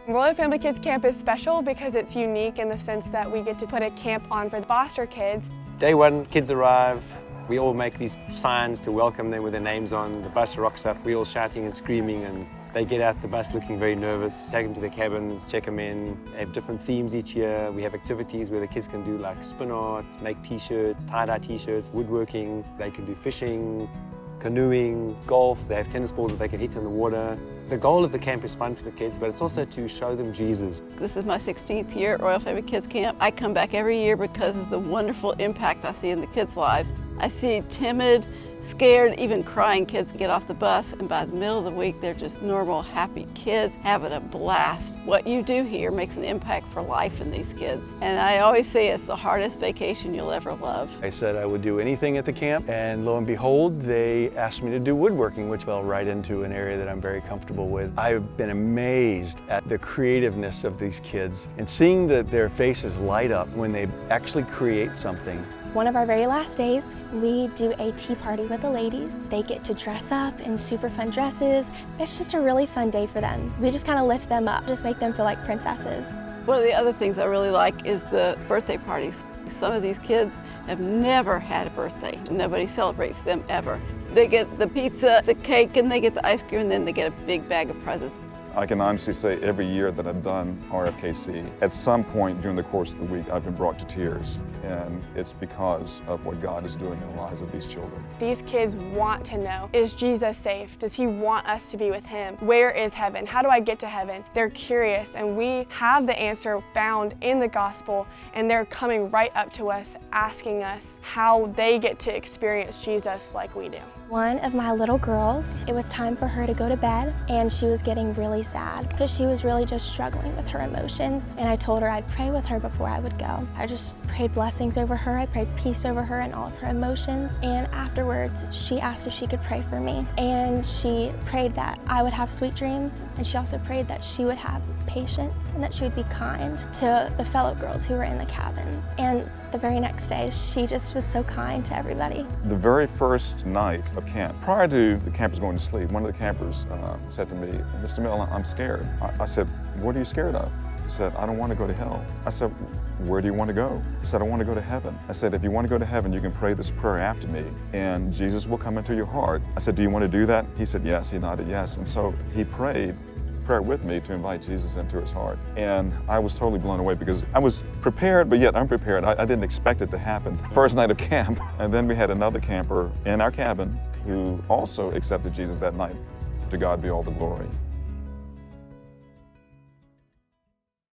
Raleigh Family Kids Camp is special because it's unique in the sense that we get to put a camp on for the foster kids. Day one, kids arrive. We all make these signs to welcome them with their names on. The bus rocks up, we all shouting and screaming, and they get out the bus looking very nervous. Take them to their cabins, check them in. They have different themes each year. We have activities where the kids can do like spin art, make t-shirts, tie-dye t-shirts, woodworking. They can do fishing, canoeing, golf. They have tennis balls that they can hit in the water. The goal of the camp is fun for the kids, but it's also to show them Jesus. This is my 16th year at Raleigh Family Kids Camp. I come back every year because of the wonderful impact I see in the kids' lives. I see timid, scared, even crying kids get off the bus, and by the middle of the week, they're just normal, happy kids having a blast. What you do here makes an impact for life in these kids. And I always say it's the hardest vacation you'll ever love. I said I would do anything at the camp, and lo and behold, they asked me to do woodworking, which fell right into an area that I'm very comfortable with. I've been amazed at the creativeness of these kids and seeing their faces light up when they actually create something. One of our very last days, we do a tea party with the ladies. They get to dress up in super fun dresses. It's just a really fun day for them. We just kind of lift them up, just make them feel like princesses. One of the other things I really like is the birthday parties. Some of these kids have never had a birthday. Nobody celebrates them ever. They get the pizza, the cake, and they get the ice cream, and then they get a big bag of presents. I can honestly say every year that I've done RFKC, at some point during the course of the week, I've been brought to tears. And it's because of what God is doing in the lives of these children. These kids want to know, is Jesus safe? Does he want us to be with him? Where is heaven? How do I get to heaven? They're curious, and we have the answer found in the gospel, and they're coming right up to us, asking us how they get to experience Jesus like we do. One of my little girls, it was time for her to go to bed, and she was getting really sad because she was really just struggling with her emotions. And I told her I'd pray with her before I would go. I just prayed blessings over her. I prayed peace over her and all of her emotions. And afterwards, she asked if she could pray for me. And she prayed that I would have sweet dreams. And she also prayed that she would have patience and that she would be kind to the fellow girls who were in the cabin. And the very next day, she just was so kind to everybody. The very first night of camp, prior to the campers going to sleep, one of the campers said to me, "Mr. Mill, I'm scared." I said, "What are you scared of?" He said, "I don't want to go to hell." I said, "Where do you want to go?" He said, "I want to go to heaven." I said, "If you want to go to heaven, you can pray this prayer after me, and Jesus will come into your heart." I said, "Do you want to do that?" He said, "Yes." He nodded yes. And so he prayed prayer with me to invite Jesus into his heart. And I was totally blown away because I was prepared, but yet unprepared. I didn't expect it to happen. First night of camp, and then we had another camper in our cabin who also accepted Jesus that night. To God be all the glory.